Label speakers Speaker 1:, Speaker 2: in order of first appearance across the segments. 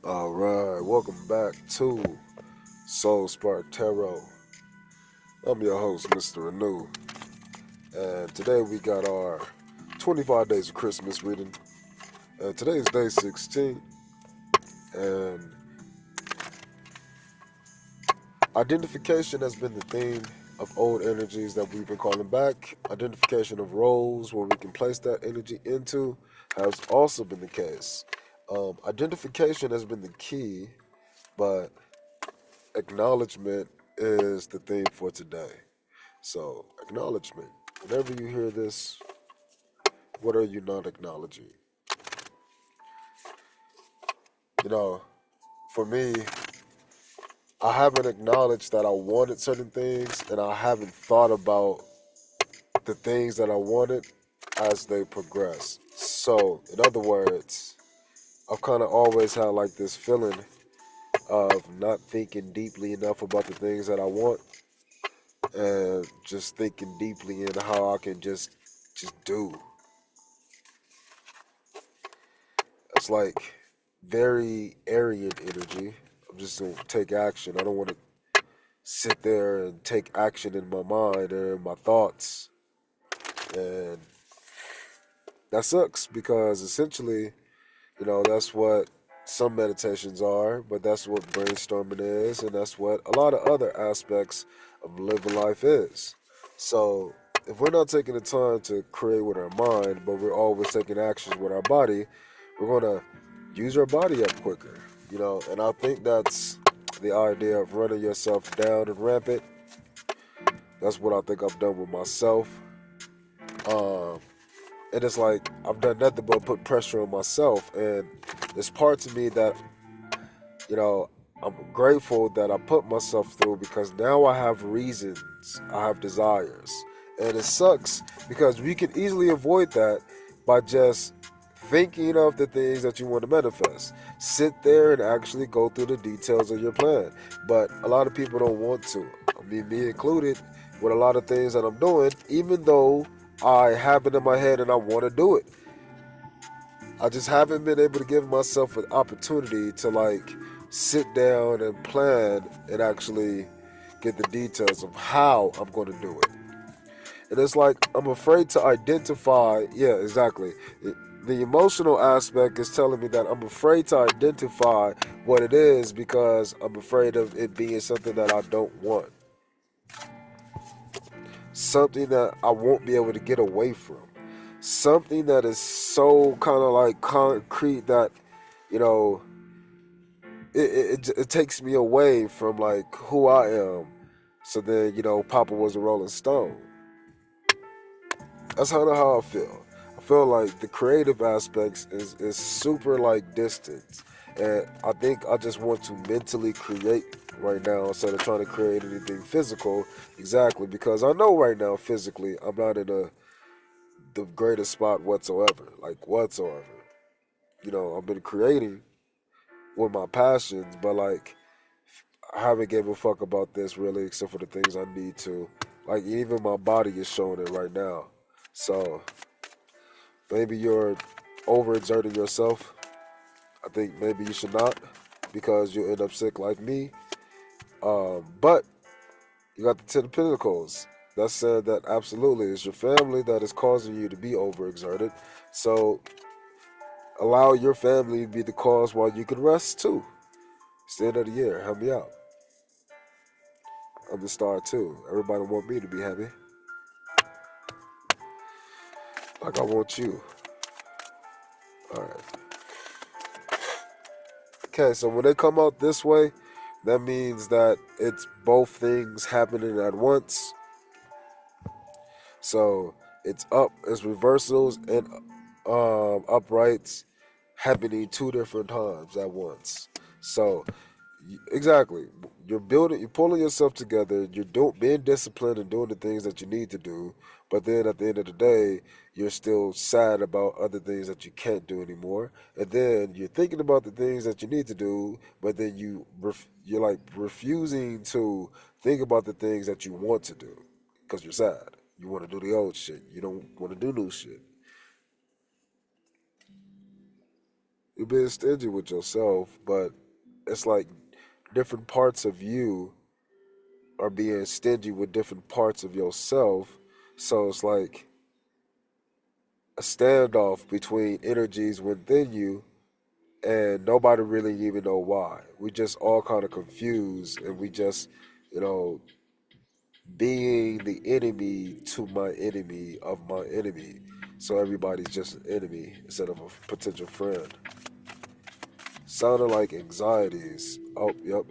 Speaker 1: All right, welcome back to Soul Spark Tarot. I'm your host, Mr. Renew, and today we got our 25 Days of Christmas reading. And today is day 16, and identification has been the theme of old energies that we've been calling back. Identification of roles where we can place that energy into has also been the case. Identification has been the key, but acknowledgement is the theme for today. So, acknowledgement. Whenever you hear this, what are you not acknowledging? You know, for me, I haven't acknowledged that I wanted certain things and I haven't thought about the things that I wanted as they progress. So, in other words, I've kind of always had like this feeling of not thinking deeply enough about the things that I want and just thinking deeply in how I can just do. It's like very Aryan energy. I'm just gonna take action. I don't want to sit there and take action in my mind or in my thoughts, and that sucks because essentially, that's what some meditations are, but that's what brainstorming is, and that's what a lot of other aspects of living life is. So if we're not taking the time to create with our mind, but we're always taking actions with our body, we're gonna use our body up quicker, and I think that's the idea of running yourself down and rampant. That's what I think I've done with myself. Um, and it's like I've done nothing but put pressure on myself, and there's parts of me that, you know, I'm grateful that I put myself through because now I have reasons, I have desires. And it sucks because we can easily avoid that by just thinking of the things that you want to manifest. Sit there and actually go through the details of your plan. But a lot of people don't want to. I mean, me included, with a lot of things that I'm doing, even though I have it in my head and I want to do it. I just haven't been able to give myself an opportunity to like sit down and plan and actually get the details of how I'm going to do it. And it's like I'm afraid to identify. Yeah, exactly. The emotional aspect is telling me that I'm afraid to identify what it is because I'm afraid of it being something that I don't want, something that I won't be able to get away from, something that is so kind of like concrete that, you know, it takes me away from like who I am. So then, Papa was a Rolling Stone. That's kind of how I feel. I feel like the creative aspects is super like distant, and I think I just want to mentally create right now instead of trying to create anything physical. Exactly, because I know right now physically I'm not in the greatest spot whatsoever, like whatsoever. I've been creating with my passions, but like I haven't gave a fuck about this really, except for the things I need to. Like even my body is showing it right now. So maybe you're overexerting yourself. I think maybe you should not, because you'll end up sick like me. But you got the Ten of Pentacles. That said that absolutely it's your family that is causing you to be overexerted. So allow your family to be the cause while you can rest too. It's the end of the year. Help me out. I'm the star too. Everybody want me to be happy. Like I want you. Alright. Okay, so when they come out this way, that means that it's both things happening at once. So it's reversals and uprights happening two different times at once. So exactly, you're pulling yourself together, being disciplined and doing the things that you need to do, but then at the end of the day, you're still sad about other things that you can't do anymore, and then you're thinking about the things that you need to do, but then you're like refusing to think about the things that you want to do because you're sad. You want to do the old shit. You don't want to do new shit. You're being stingy with yourself, but it's like different parts of you are being stingy with different parts of yourself. So it's like a standoff between energies within you, and nobody really even know why. We just all kind of confused, and we just, you know, being the enemy to my enemy of my enemy. So everybody's just an enemy instead of a potential friend. Sounded like anxieties. Oh, yep.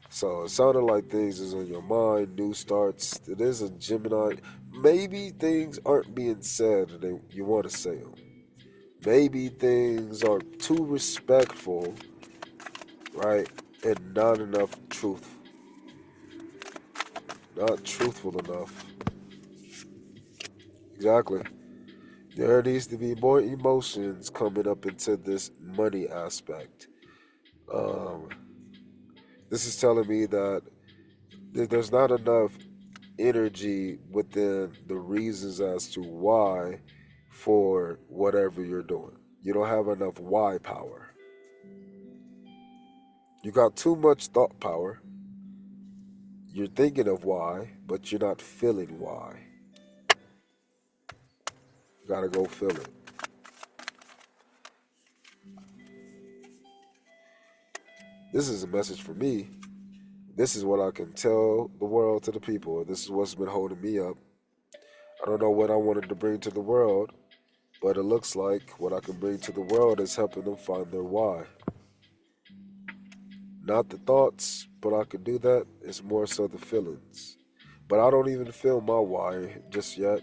Speaker 1: So it sounded like things is on your mind, new starts. It is a Gemini. Maybe things aren't being said and you want to say them. Maybe things are too respectful, right? And not enough truth. Not truthful enough. Exactly. There needs to be more emotions coming up into this money aspect. Um, this is telling me that there's not enough energy within the reasons as to why for whatever you're doing. You don't have enough why power. You got too much thought power. You're thinking of why, but you're not feeling why. You gotta go feel it. This is a message for me. This is what I can tell the world to the people. This is what's been holding me up. I don't know what I wanted to bring to the world, but it looks like what I can bring to the world is helping them find their why. Not the thoughts, but I could do that. It's more so the feelings. But I don't even feel my why just yet.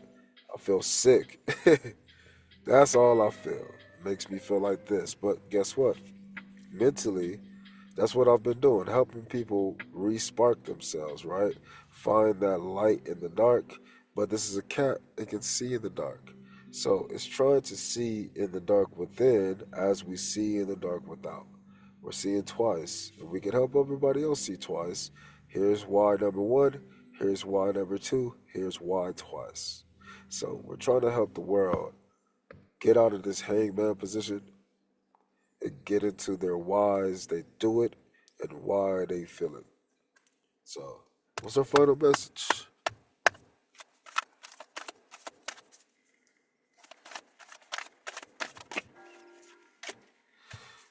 Speaker 1: I feel sick. That's all I feel. Makes me feel like this. But guess what? Mentally, that's what I've been doing, helping people re-spark themselves, right? Find that light in the dark. But this is a cat, it can see in the dark. So it's trying to see in the dark within as we see in the dark without. We're seeing twice, and we can help everybody else see twice. Here's why number one, here's why number two, here's why twice. So we're trying to help the world get out of this hangman position and get into their whys they do it and why they feel it. So, what's our final message?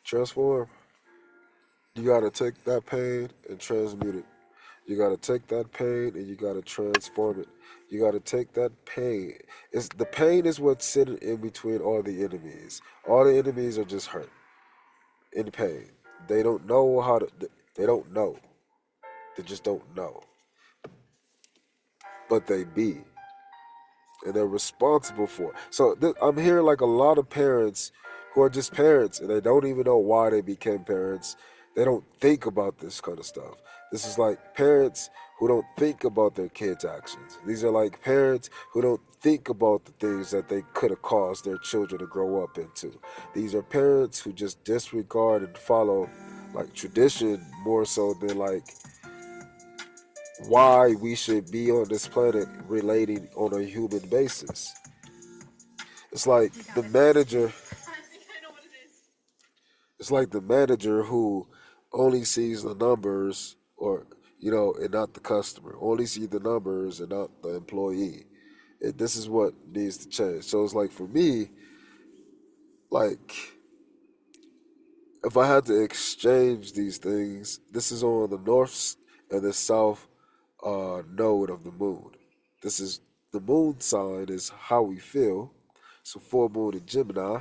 Speaker 1: Transform. You gotta take that pain and transmute it. You gotta take that pain and you gotta transform it. You gotta take that pain. It's the pain is what's sitting in between all the enemies. All the enemies are just hurt, in pain. They don't know how to. They don't know. They just don't know. But they be. And they're responsible for it. So I'm hearing like a lot of parents who are just parents and they don't even know why they became parents. They don't think about this kind of stuff. This is like parents who don't think about their kids' actions. These are like parents who don't think about the things that they could have caused their children to grow up into. These are parents who just disregard and follow like tradition more so than like why we should be on this planet relating on a human basis. It's like the manager. It's like the manager who only sees the numbers, or and not the customer. Only see the numbers and not the employee. This is what needs to change. So it's like for me, like if I had to exchange these things, this is on the north and the south node of the moon. This is the moon sign is how we feel. So full moon in Gemini.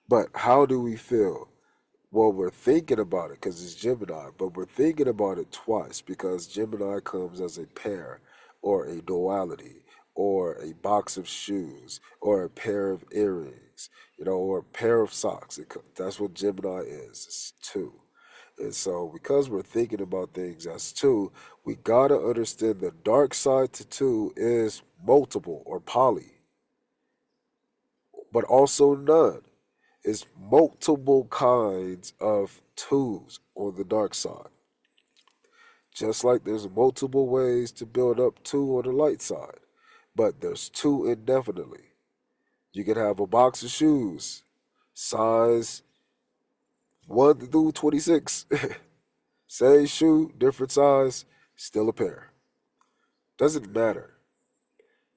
Speaker 1: But how do we feel? Well, we're thinking about it because it's Gemini, but we're thinking about it twice because Gemini comes as a pair or a duality or a box of shoes or a pair of earrings, or a pair of socks. That's what Gemini is. It's two. And so, because we're thinking about things as two, we gotta understand the dark side to two is multiple or poly, but also none. It's multiple kinds of twos on the dark side. Just like there's multiple ways to build up two on the light side, but there's two indefinitely. You can have a box of shoes, size 1 through 26. Same shoe, different size, still a pair. Doesn't matter.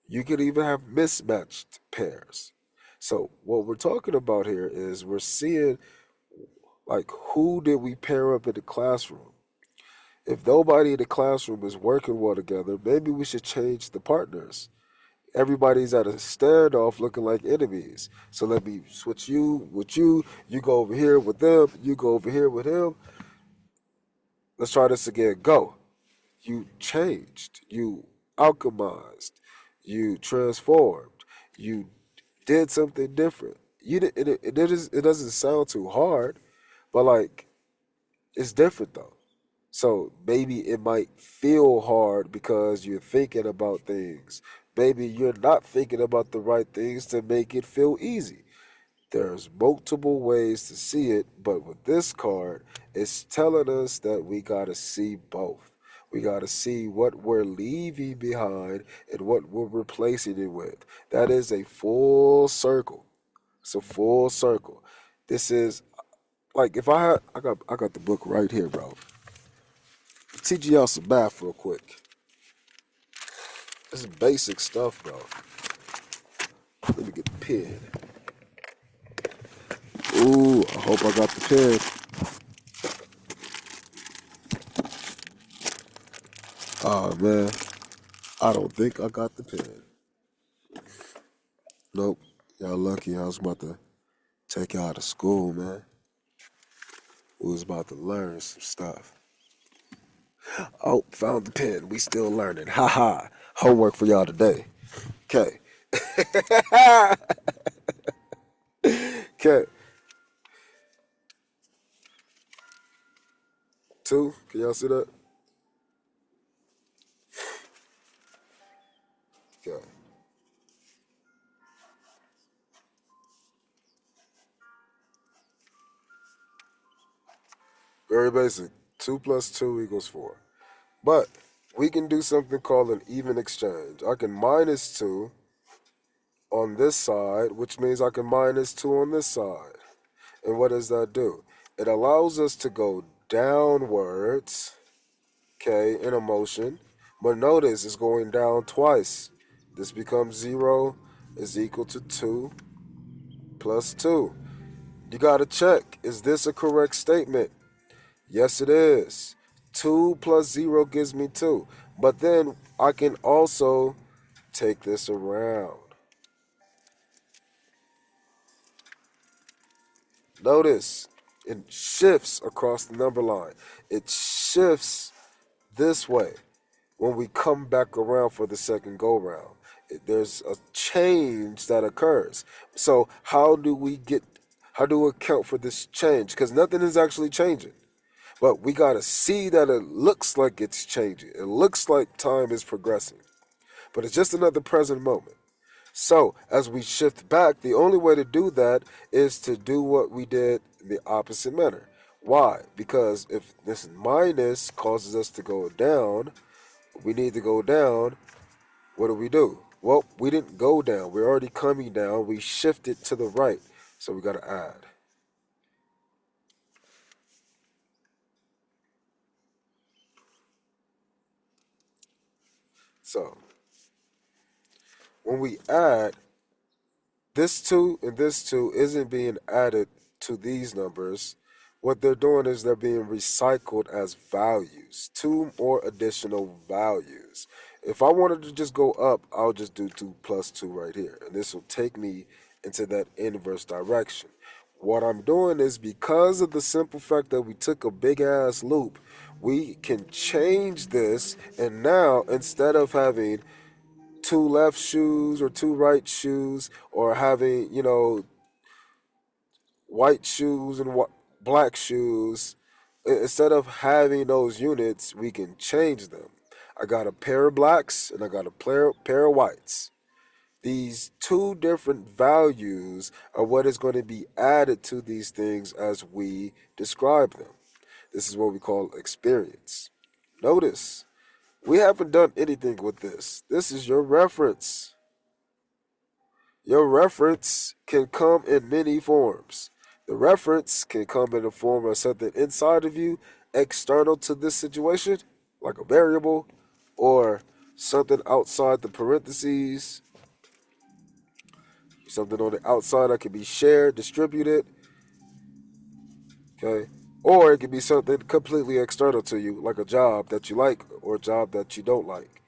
Speaker 1: You can even have mismatched pairs. So, what we're talking about here is we're seeing like who did we pair up in the classroom? If nobody in the classroom is working well together, maybe we should change the partners. Everybody's at a standoff looking like enemies. So let me switch you with you. You go over here with them. You go over here with him. Let's try this again. Go. You changed. You alchemized. You transformed. You did something different. You did, it doesn't sound too hard, but like it's different though. So maybe it might feel hard because you're thinking about things. Maybe you're not thinking about the right things to make it feel easy. There's multiple ways to see it, but with this card, it's telling us that we got to see both. We got to see what we're leaving behind and what we're replacing it with. That is a full circle. It's a full circle. This is like if I got the book right here, bro. Teach y'all some math real quick. This is basic stuff, bro. Let me get the pen. Ooh, I hope I got the pen. Oh man, I don't think I got the pen. Nope. Y'all lucky. I was about to take y'all to school, man. We was about to learn some stuff. Oh, found the pen. We still learning. Ha ha. Homework for y'all today. Okay. Okay. Two. Can y'all see that? Okay. Very basic. 2 plus 2 equals 4. But we can do something called an even exchange. I can minus 2 on this side, which means I can minus 2 on this side. And what does that do? It allows us to go downwards, okay, in a motion. But notice it's going down twice. This becomes 0 is equal to 2 plus 2. You got to check, is this a correct statement? Yes, it is. 2 plus 0 gives me 2. But then I can also take this around. Notice it shifts across the number line. It shifts this way when we come back around for the second go round. There's a change that occurs. So how do we account for this change? Because nothing is actually changing. But we got to see that it looks like it's changing. It looks like time is progressing. But it's just another present moment. So, as we shift back, the only way to do that is to do what we did in the opposite manner. Why? Because if this minus causes us to go down, we need to go down. What do? Well, we didn't go down. We're already coming down. We shifted to the right. So we got to add. So, when we add, this 2 and this 2 isn't being added to these numbers. What they're doing is they're being recycled as values, 2 more additional values. If I wanted to just go up, I'll just do 2 plus 2 right here. And this will take me into that inverse direction. What I'm doing is because of the simple fact that we took a big ass loop, we can change this. And now instead of having 2 left shoes or 2 right shoes, or having, white shoes and black shoes, instead of having those units, we can change them. I got a pair of blacks and I got a pair of whites. These 2 different values are what is going to be added to these things as we describe them. This is what we call experience. Notice, we haven't done anything with this. This is your reference. Your reference can come in many forms. The reference can come in the form of something inside of you, external to this situation, like a variable, or something outside the parentheses, something on the outside that can be shared, distributed, okay? Or it can be something completely external to you, like a job that you like or a job that you don't like.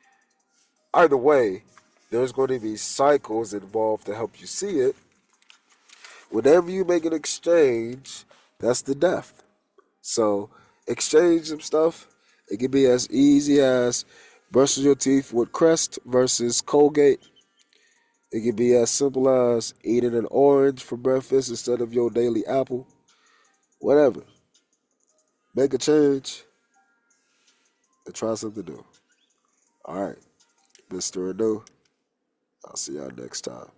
Speaker 1: Either way, there's going to be cycles involved to help you see it. Whenever you make an exchange, that's the death. So, exchange some stuff. It can be as easy as brushing your teeth with Crest versus Colgate. It can be as simple as eating an orange for breakfast instead of your daily apple. Whatever. Make a change and try something new. All right, Mr. Anu. I'll see y'all next time.